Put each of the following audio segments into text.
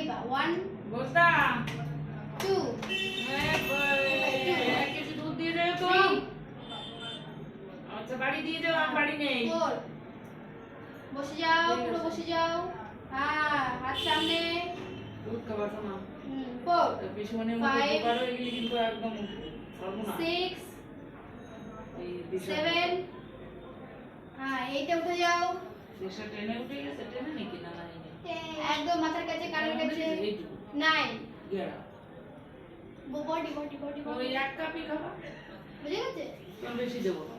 এবার 1 বস্তা 2 কিছু দুধ দিয়ে দেও তো। আচ্ছা বাড়ি দিয়ে যাও, আর বাড়ি নেই। 4 বসে যাও, পুরো বসে যাও। হ্যাঁ, হাত সামনে। দুধ খাবার শোনা 4 পিছনের মধ্যে পারো, এগুলি কিন্তু একদম সর্বনাশ। 6 এই দিশা 7 হ্যাঁ, এইটা উঠে যাও। দিশা ট্রেনে উঠে গেছে, ট্রেনে নাকি না নাই একদম মাথার কাছে, কানের কাছে। 9 গেড়া বডি বডি বডি ওই এক কাপই খাবা, বুঝে গেছে? কোন বেশি দেবো না।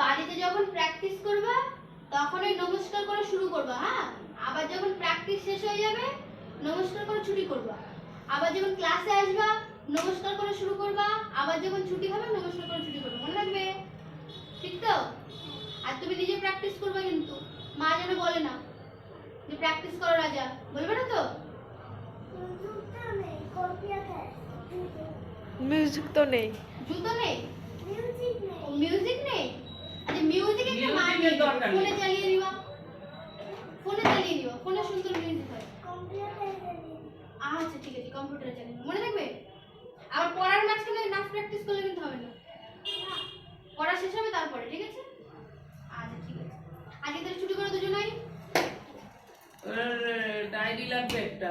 বাড়িতে যখন প্র্যাকটিস করবা তখন এই নমস্কার করে শুরু করবা। হ্যাঁ, আবার যখন প্র্যাকটিস শেষ হয়ে যাবে নমস্কার করে ছুটি করবা। আবার যখন ক্লাসে আসবা নমস্কার করে শুরু করবা, আবার যখন ছুটি হবে নমস্কার করে ছুটি করবা। মনে রাখবে? ঠিক তো? আর তুমি নিজে প্র্যাকটিস করবে, কিন্তু মা যেন বলে না যে প্র্যাকটিস করো রাজা, বলবে না তো? মিউজিক তো নেই। জুতো নেই, মিউজিক নেই। আচ্ছা, মিউজিক একটা মান মিউজিকের দরকার নেই। ফোনে চালিয়ে নিবা, ফোনে চালিয়ে নিবা, ফোনে সুন্দর মিউজিক হয়। আচ্ছা ঠিক আছে, কম্পিউটারে চালিয়ে নিবা, মনে থাকবে? আর পড়ার মাঝখানে নাচ প্র্যাকটিস করলে কিন্তু হবে না, পড়া শেষ হবে তারপরে, ঠিক আছে? আচ্ছা ঠিক আছে, আজকে তাহলে ছুটি করো দুজনেই। ডায়েরি লাগবে একটা।